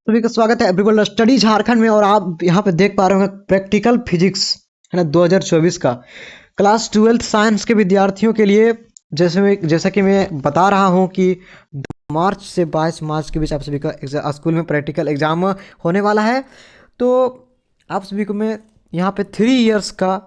सभी का स्वागत है एवरीवन स्टडी झारखंड में। और आप यहाँ पे देख पा रहे होंगे प्रैक्टिकल फिजिक्स है ना 2024 का क्लास 12th साइंस के विद्यार्थियों के लिए। जैसा कि मैं बता रहा हूँ कि 2 मार्च से 22 मार्च के बीच आप सभी का स्कूल में प्रैक्टिकल एग्जाम होने वाला है। तो आप सभी को मैं यहाँ पे 3 इयर्स का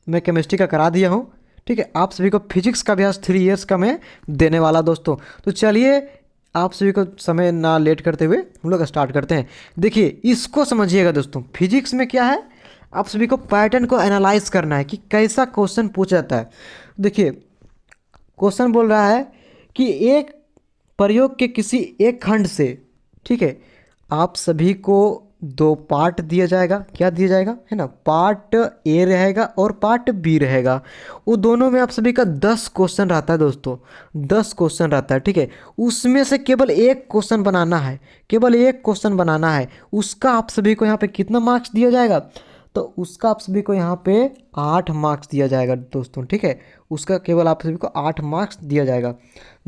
मैं केमिस्ट्री का करा दिया हूँ। ठीक है, आप सभी को फिजिक्स का भी आज 3 इयर्स का मैं देने वाला दोस्तों। तो चलिए आप सभी को समय ना लेट करते हुए हम लोग स्टार्ट करते हैं। देखिए इसको समझिएगा दोस्तों, फिजिक्स में क्या है, आप सभी को पैटर्न को एनालाइज करना है कि कैसा क्वेश्चन पूछा जाता है। देखिए क्वेश्चन बोल रहा है कि एक प्रयोग के किसी एक खंड से, ठीक है, आप सभी को 2 पार्ट दिया जाएगा। क्या दिया जाएगा है ना, पार्ट ए रहेगा और पार्ट बी रहेगा। वो दोनों में आप सभी का 10 क्वेश्चन रहता है दोस्तों, 10 क्वेश्चन रहता है। ठीक है, उसमें से केवल एक क्वेश्चन बनाना है, केवल एक क्वेश्चन बनाना है। उसका आप सभी को यहाँ पे कितना मार्क्स दिया जाएगा, तो उसका आप सभी को यहाँ पे 8 मार्क्स दिया जाएगा दोस्तों। ठीक है, उसका केवल आप सभी को 8 मार्क्स दिया जाएगा,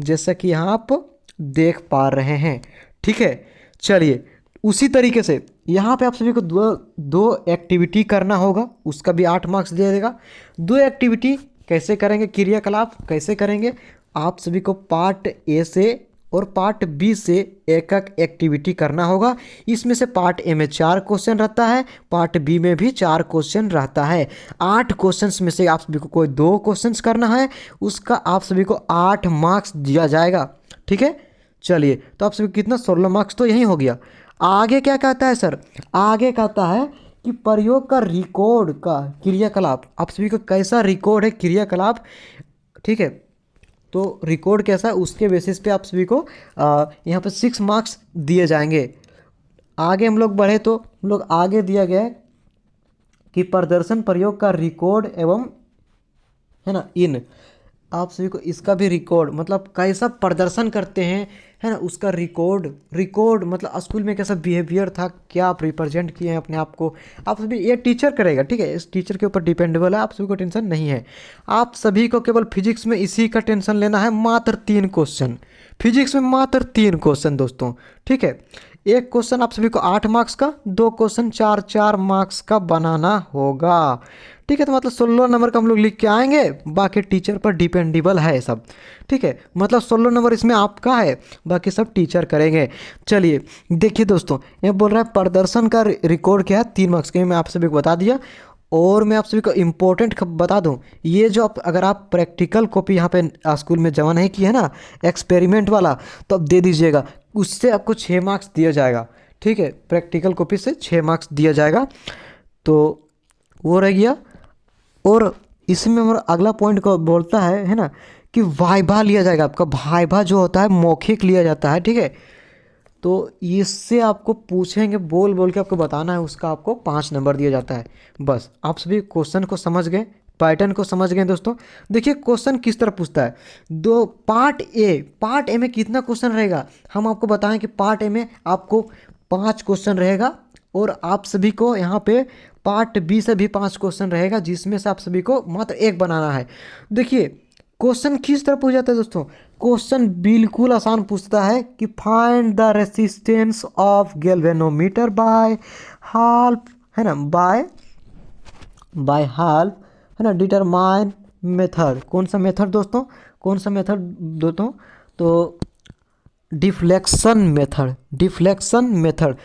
जैसा कि यहाँ आप देख पा रहे हैं। ठीक है, चलिए उसी तरीके से यहाँ पे आप सभी को दो दो एक्टिविटी करना होगा, उसका भी 8 मार्क्स दिया जाएगा। 2 एक्टिविटी कैसे करेंगे, क्रियाकलाप कैसे करेंगे, आप सभी को पार्ट ए से और पार्ट बी से एक एक एक्टिविटी करना होगा। इसमें से पार्ट ए में 4 क्वेश्चन रहता है, पार्ट बी में भी 4 क्वेश्चन रहता है। 8 क्वेश्चंस में से आप सभी को कोई 2 क्वेश्चंस करना है, उसका आप सभी को 8 मार्क्स दिया जाएगा। ठीक है, चलिए तो आप सभी को कितना 16 मार्क्स तो यही हो गया। आगे क्या कहता है सर, आगे कहता है कि प्रयोग का रिकॉर्ड का क्रियाकलाप, आप सभी को कैसा रिकॉर्ड है क्रियाकलाप। ठीक है, तो रिकॉर्ड कैसा है उसके बेसिस पे आप सभी को यहाँ पे 6 मार्क्स दिए जाएंगे। आगे हम लोग बढ़े तो हम लोग आगे दिया गया है कि प्रदर्शन प्रयोग का रिकॉर्ड एवं है ना इन, आप सभी को इसका भी रिकॉर्ड मतलब कैसा प्रदर्शन करते हैं है ना, उसका रिकॉर्ड। रिकॉर्ड मतलब स्कूल में कैसा बिहेवियर था, क्या आप रिप्रेजेंट किए हैं अपने आप को, आप सभी ये टीचर करेगा। ठीक है, इस टीचर के ऊपर डिपेंडेबल है, आप सभी को टेंशन नहीं है। आप सभी को केवल फिजिक्स में इसी का टेंशन लेना है, मात्र 3 क्वेश्चन फिजिक्स में, मात्र 3 क्वेश्चन दोस्तों। ठीक है, एक क्वेश्चन आप सभी को 8 मार्क्स का, 2 क्वेश्चन 4-4 मार्क्स का बनाना होगा। ठीक है, तो मतलब 16 नंबर का हम लोग लिख के आएंगे, बाकी टीचर पर डिपेंडेबल है सब। ठीक है, मतलब 16 नंबर इसमें आपका है, बाकी सब टीचर करेंगे। चलिए देखिए दोस्तों, ये बोल रहा है प्रदर्शन का रिकॉर्ड क्या है, 3 मार्क्स के, मैं आप सभी को बता दिया। और मैं आप सभी को इम्पोर्टेंट बता दूं, ये जो अगर आप प्रैक्टिकल कॉपी यहाँ पे स्कूल में जमा नहीं की है ना, एक्सपेरिमेंट वाला, तो अब दे दीजिएगा, उससे आपको 6 मार्क्स दिया जाएगा। ठीक है, प्रैक्टिकल कॉपी से 6 मार्क्स दिया जाएगा, तो वो रह गया। और इसमें हमारा अगला पॉइंट को बोलता है ना, कि वाइभा लिया जाएगा आपका। वाइभा जो होता है मौखिक लिया जाता है। ठीक है, तो इससे आपको पूछेंगे, बोल बोल के आपको बताना है, उसका आपको 5 नंबर दिया जाता है। बस आप सभी क्वेश्चन को समझ गए, पैटर्न को समझ गए दोस्तों। देखिए क्वेश्चन किस तरह पूछता है, दो पार्ट ए में कितना क्वेश्चन रहेगा, हम आपको बताएं कि पार्ट ए में आपको 5 क्वेश्चन रहेगा, और आप सभी को यहाँ पे पार्ट बी से भी 5 क्वेश्चन रहेगा, जिसमें से आप सभी को मात्र एक बनाना है। देखिए क्वेश्चन किस तरह पूछ जाता है दोस्तों, क्वेश्चन बिल्कुल आसान पूछता है कि find the resistance of galvanometer by half, है ना, बाय हाल्फ, है ना, डिटरमाइन मेथड। कौन सा मेथड दोस्तों, कौन सा मेथड दोस्तों, तो डिफ्लेक्शन मेथड, डिफ्लेक्शन मेथड।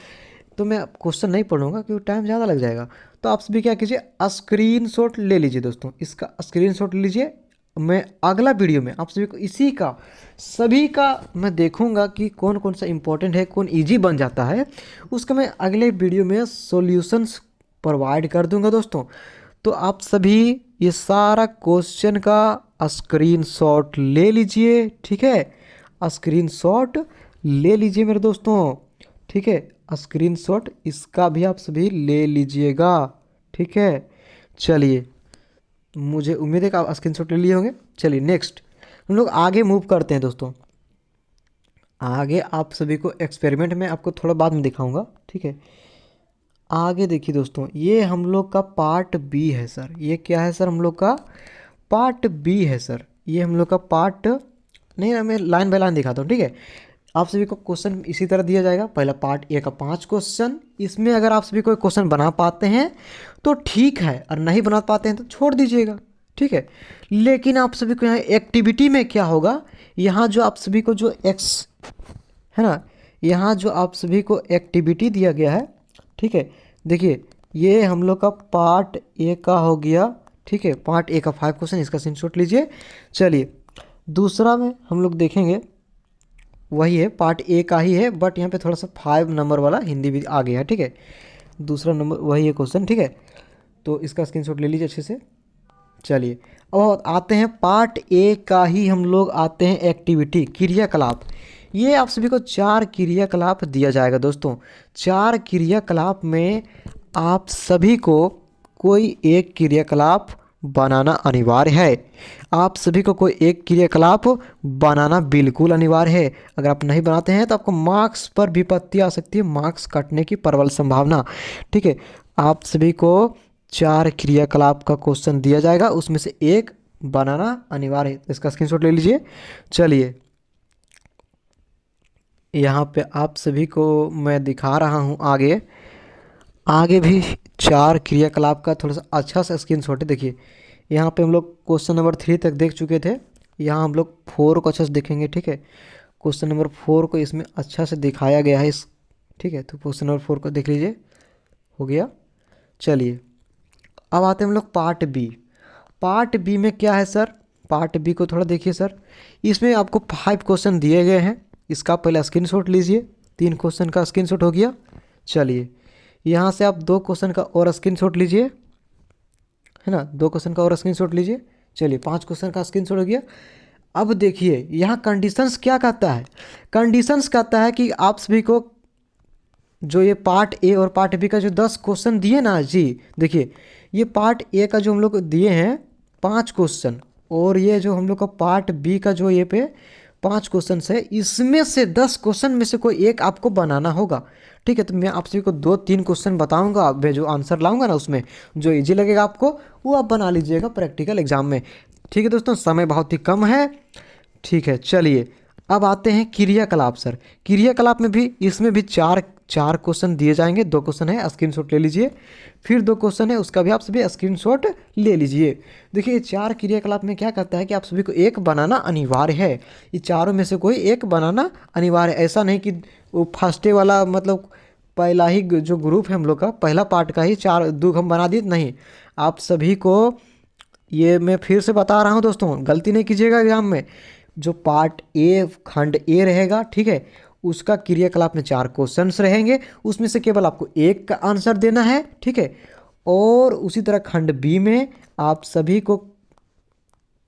तो मैं क्वेश्चन नहीं पढ़ूंगा क्योंकि टाइम ज़्यादा लग जाएगा। तो आप सभी क्या कीजिए, स्क्रीनशॉट ले लीजिए दोस्तों, इसका स्क्रीनशॉट लीजिए। मैं अगला वीडियो में आप सभी को इसी का सभी का मैं देखूंगा कि कौन कौन सा इंपॉर्टेंट है, कौन इजी बन जाता है, उसका मैं अगले वीडियो में सॉल्यूशंस प्रोवाइड कर दूंगा दोस्तों। तो आप सभी ये सारा क्वेश्चन का स्क्रीनशॉट ले लीजिए। ठीक है, स्क्रीनशॉट ले लीजिए मेरे दोस्तों। ठीक है, स्क्रीनशॉट इसका भी आप सभी ले लीजिएगा। ठीक है, चलिए मुझे उम्मीद है कि आप स्क्रीनशॉट ले लिए होंगे। चलिए नेक्स्ट हम लोग आगे मूव करते हैं दोस्तों। आगे आप सभी को एक्सपेरिमेंट में आपको थोड़ा बाद में दिखाऊंगा। ठीक है, आगे देखिए दोस्तों, ये हम लोग का पार्ट बी है सर। ये क्या है सर, हम लोग का पार्ट बी है सर। ये हम लोग का पार्ट नहीं, मैं लाइन बाय लाइन दिखाता हूँ। ठीक है, आप सभी को क्वेश्चन इसी तरह दिया जाएगा। पहला पार्ट ए का 5 क्वेश्चन, इसमें अगर आप सभी कोई क्वेश्चन बना पाते हैं तो ठीक है, और नहीं बना पाते हैं तो छोड़ दीजिएगा, ठीक है। लेकिन आप सभी को यहाँ एक्टिविटी में क्या होगा, यहाँ जो आप सभी को जो एक्स है ना, यहाँ जो आप सभी को एक्टिविटी दिया गया है, ठीक है। देखिए ये हम लोग का पार्ट ए का हो गया, ठीक है। पार्ट ए का 5 क्वेश्चन, इसका स्क्रीनशॉट लीजिए। चलिए दूसरा में हम लोग देखेंगे, वही है पार्ट ए का ही है, बट यहाँ पे थोड़ा सा 5 नंबर वाला हिंदी भी आ गया है, ठीक है। दूसरा नंबर वही है क्वेश्चन, ठीक है। तो इसका स्क्रीनशॉट ले लीजिए अच्छे से। चलिए अब आते हैं पार्ट ए का ही हम लोग आते हैं एक्टिविटी, क्रियाकलाप। ये आप सभी को 4 क्रियाकलाप दिया जाएगा दोस्तों। 4 क्रियाकलाप में आप सभी को कोई एक क्रियाकलाप बनाना अनिवार्य है। आप सभी को कोई एक क्रियाकलाप बनाना बिल्कुल अनिवार्य है। अगर आप नहीं बनाते हैं तो आपको मार्क्स पर विपत्ति आ सकती है, मार्क्स कटने की प्रबल संभावना, ठीक है। आप सभी को 4 क्रियाकलाप का क्वेश्चन दिया जाएगा, उसमें से एक बनाना अनिवार्य है। इसका स्क्रीनशॉट ले लीजिए। चलिए यहाँ पे आप सभी को मैं दिखा रहा हूँ आगे आगे भी 4 क्रियाकलाप का थोड़ा सा अच्छा सा स्क्रीनशॉट है। देखिए यहाँ पे हम लोग क्वेश्चन नंबर 3 तक देख चुके थे, यहाँ हम लोग 4 को अच्छा से देखेंगे, ठीक है। क्वेश्चन नंबर 4 को इसमें अच्छा से दिखाया गया है ठीक है। तो क्वेश्चन नंबर 4 को देख लीजिए, हो गया। चलिए अब आते हैं हम लोग पार्ट बी। पार्ट बी में क्या है सर, पार्ट बी को थोड़ा देखिए सर। इसमें आपको 5 क्वेश्चन दिए गए हैं, इसका पहले स्क्रीनशॉट लीजिए। 3 क्वेश्चन का स्क्रीनशॉट हो गया। चलिए यहाँ से आप 2 क्वेश्चन का और स्क्रीनशॉट लीजिए, है ना, 2 क्वेश्चन का और स्क्रीनशॉट लीजिए। चलिए 5 क्वेश्चन का स्क्रीनशॉट हो गया। अब देखिए यहाँ कंडीशंस क्या कहता है, कंडीशंस कहता है कि आप सभी को जो ये पार्ट ए और पार्ट बी का जो 10 क्वेश्चन दिए ना जी, देखिए ये पार्ट ए का जो हम लोग दिए हैं 5 क्वेश्चन, और ये जो हम लोग का पार्ट बी का जो ये पे 5 क्वेश्चन है, इसमें से 10 क्वेश्चन में से कोई एक आपको बनाना होगा, ठीक है। तो मैं आप सभी को 2-3 क्वेश्चन बताऊंगा, मैं जो आंसर लाऊंगा ना उसमें जो इजी लगेगा आपको वो आप बना लीजिएगा प्रैक्टिकल एग्जाम में, ठीक है दोस्तों। समय बहुत ही कम है, ठीक है। चलिए अब आते हैं क्रियाकलाप सर। क्रियाकलाप में भी इसमें भी चार क्वेश्चन दिए जाएंगे। 2 क्वेश्चन है, स्क्रीनशॉट ले लीजिए। फिर 2 क्वेश्चन है, उसका भी आप सभी स्क्रीनशॉट ले लीजिए। देखिए 4 क्रियाकलाप में क्या कहता है कि आप सभी को एक बनाना अनिवार्य है। ये चारों में से कोई एक बनाना अनिवार्य है। ऐसा नहीं कि वो फर्स्ट वाला मतलब पहला ही जो ग्रुप है हम लोग का, पहला पार्ट का ही 4 दुख हम बना दिए, नहीं। आप सभी को ये मैं फिर से बता रहा हूँ दोस्तों, गलती नहीं कीजिएगा एग्जाम में। जो पार्ट ए खंड ए रहेगा, ठीक है, उसका क्रियाकलाप में 4 क्वेश्चंस रहेंगे, उसमें से केवल आपको एक का आंसर देना है, ठीक है। और उसी तरह खंड बी में आप सभी को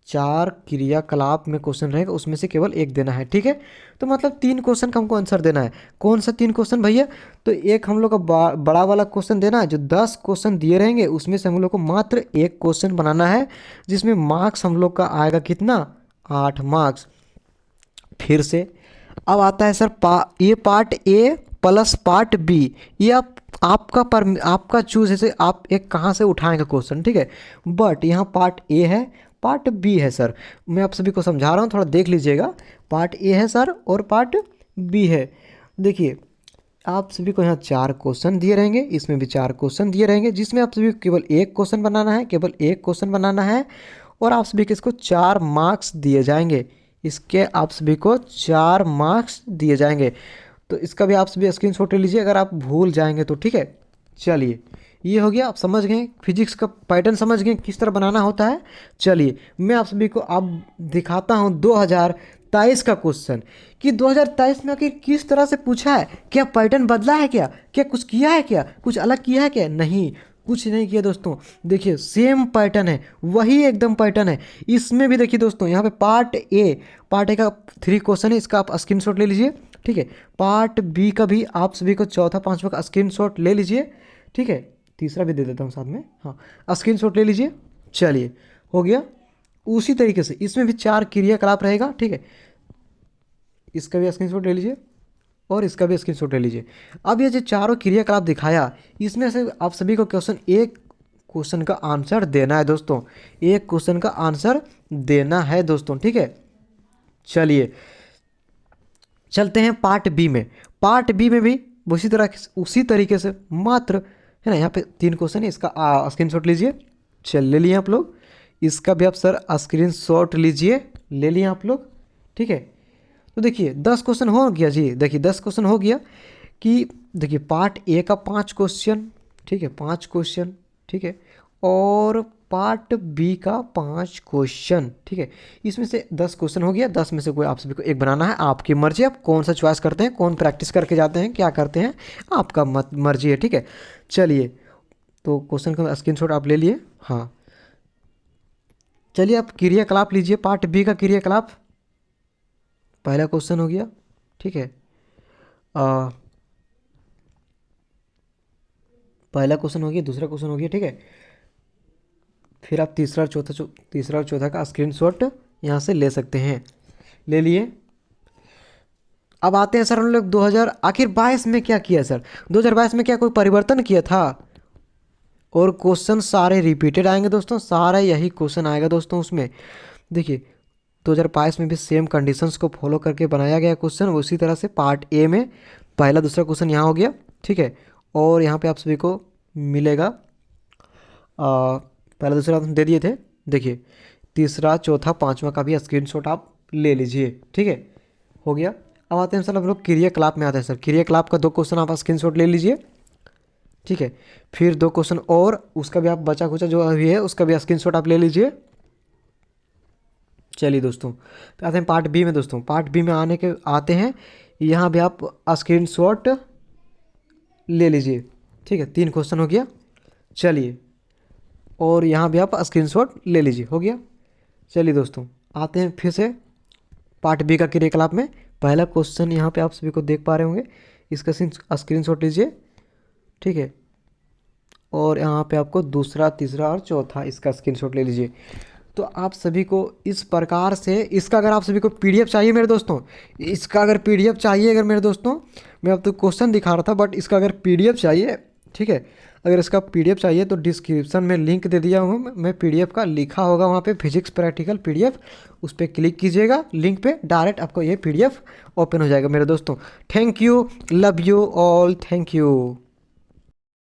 4 क्रियाकलाप में क्वेश्चन रहेगा, उसमें से केवल एक देना है, ठीक है। तो मतलब 3 क्वेश्चन का हमको आंसर देना है। कौन सा 3 क्वेश्चन भैया, तो एक हम लोग का बड़ा वाला क्वेश्चन देना है। जो 10 क्वेश्चन दिए रहेंगे उसमें से हम लोग को मात्र एक क्वेश्चन बनाना है, जिसमें मार्क्स हम लोग का आएगा कितना, 8 मार्क्स। फिर से अब आता है सर ये part A plus part B. ये आपका चूज है, से आप एक कहाँ से उठाएंगे क्वेश्चन, ठीक है। बट यहाँ पार्ट ए है, पार्ट बी है सर। मैं आप सभी को समझा रहा हूँ, थोड़ा देख लीजिएगा। पार्ट ए है सर और पार्ट बी है। देखिए आप सभी को यहाँ 4 क्वेश्चन दिए रहेंगे, इसमें भी 4 क्वेश्चन दिए रहेंगे, जिसमें आप सभी को केवल एक क्वेश्चन बनाना है, केवल एक क्वेश्चन बनाना है। और आप सभी को इसको 4 मार्क्स दिए जाएंगे, इसके आप सभी को 4 मार्क्स दिए जाएंगे। तो इसका भी आप सभी स्क्रीनशॉट ले लीजिए अगर आप भूल जाएंगे तो, ठीक है। चलिए ये हो गया, आप समझ गए फिजिक्स का पैटर्न, समझ गए किस तरह बनाना होता है। चलिए मैं आप सभी को अब दिखाता हूँ 2023 का क्वेश्चन, कि 2023 में आखिर किस तरह से पूछा है। क्या पैटर्न बदला है, क्या क्या कुछ किया है, क्या कुछ अलग किया है क्या, नहीं कुछ नहीं किया दोस्तों। देखिए सेम पैटर्न है, वही एकदम पैटर्न है। इसमें भी देखिए दोस्तों, यहाँ पे पार्ट ए का 3 क्वेश्चन है, इसका आप स्क्रीनशॉट ले लीजिए, ठीक है। पार्ट बी का भी आप सभी को चौथा 5वां का स्क्रीनशॉट ले लीजिए, ठीक है। तीसरा भी दे देता हूँ साथ में, हाँ स्क्रीनशॉट ले लीजिए। चलिए हो गया। उसी तरीके से इसमें भी 4 क्रियाकलाप रहेगा, ठीक है। इसका भी स्क्रीनशॉट ले लीजिए और इसका भी स्क्रीनशॉट ले लीजिए। अब ये जो चारों क्रियाकलाप दिखाया, इसमें से आप सभी को एक क्वेश्चन का आंसर देना है दोस्तों, एक क्वेश्चन का आंसर देना है दोस्तों, ठीक है। चलिए चलते हैं पार्ट बी में। पार्ट बी में भी उसी तरीके से मात्र है ना, यहाँ पे 3 क्वेश्चन है, इसका स्क्रीनशॉट लीजिए। चल ले लिए आप लोग, इसका भी आप सर स्क्रीनशॉट लीजिए, ले लिए आप लोग, ठीक है। तो देखिए 10 क्वेश्चन हो गया जी, देखिए 10 क्वेश्चन हो गया कि देखिए पार्ट ए का 5 क्वेश्चन, ठीक है, 5 क्वेश्चन, ठीक है, और पार्ट बी का 5 क्वेश्चन, ठीक है। इसमें से 10 क्वेश्चन हो गया, 10 में से कोई आप सभी को एक बनाना है, आपकी मर्जी, आप कौन सा चॉइस करते हैं, कौन प्रैक्टिस करके जाते हैं, क्या करते हैं, आपका मर्जी है, ठीक है। चलिए तो क्वेश्चन का स्क्रीनशॉट आप ले लिए, हाँ। चलिए आप क्रियाकलाप लीजिए, पार्ट बी का क्रियाकलाप। पहला क्वेश्चन हो गया, ठीक है, पहला क्वेश्चन हो गया, दूसरा क्वेश्चन हो गया, ठीक है। फिर आप तीसरा और चौथा का स्क्रीनशॉट यहाँ से ले सकते हैं, ले लिए। अब आते हैं सर हम लोग 2000 आखिर 22 में क्या किया सर, 2022 में क्या कोई परिवर्तन किया था? और क्वेश्चन सारे रिपीटेड आएंगे दोस्तों, सारा यही क्वेश्चन आएगा दोस्तों उसमें। देखिए 2022 में भी सेम कंडीशंस को फॉलो करके बनाया गया क्वेश्चन, उसी तरह से पार्ट ए में पहला दूसरा क्वेश्चन यहाँ हो गया, ठीक है। और यहाँ पे आप सभी को मिलेगा पहला दूसरा दे दिए थे, देखिए तीसरा चौथा पांचवा का भी स्क्रीनशॉट आप ले लीजिए, ठीक है, हो गया। अब आते हैं सर हम लोग क्रियाकलाप में आते हैं सर, क्रियाकलाप का 2 क्वेश्चन आप स्क्रीनशॉट ले लीजिए, ठीक है। फिर 2 क्वेश्चन और उसका भी आप बचा खुचा जो अभी है उसका भी स्क्रीनशॉट आप ले लीजिए। चलिए दोस्तों तो आते हैं पार्ट बी में। दोस्तों पार्ट बी में आते हैं, यहाँ भी आप स्क्रीनशॉट ले लीजिए, ठीक है, 3 क्वेश्चन हो गया। चलिए और यहाँ भी आप स्क्रीनशॉट ले लीजिए, हो गया। चलिए दोस्तों आते हैं फिर से पार्ट बी का क्रियाकलाप में। पहला क्वेश्चन यहाँ पे आप सभी को देख पा रहे होंगे, इसका स्क्रीनशॉट लीजिए, ठीक है। और यहाँ पे आपको दूसरा तीसरा और चौथा इसका स्क्रीनशॉट ले लीजिए। तो आप सभी को इस प्रकार से, इसका अगर आप सभी को पीडीएफ चाहिए मेरे दोस्तों, इसका अगर पीडीएफ चाहिए अगर मेरे दोस्तों, मैं अब तो क्वेश्चन दिखा रहा था बट इसका अगर पीडीएफ चाहिए, ठीक है, अगर इसका पीडीएफ चाहिए तो डिस्क्रिप्शन में लिंक दे दिया हूँ मैं, पीडीएफ का लिखा होगा वहाँ पे फिजिक्स प्रैक्टिकल पीडीएफ, उस पर क्लिक कीजिएगा लिंक पे, डायरेक्ट आपको ये पीडीएफ ओपन हो जाएगा मेरे दोस्तों। Thank you, love you all, thank you.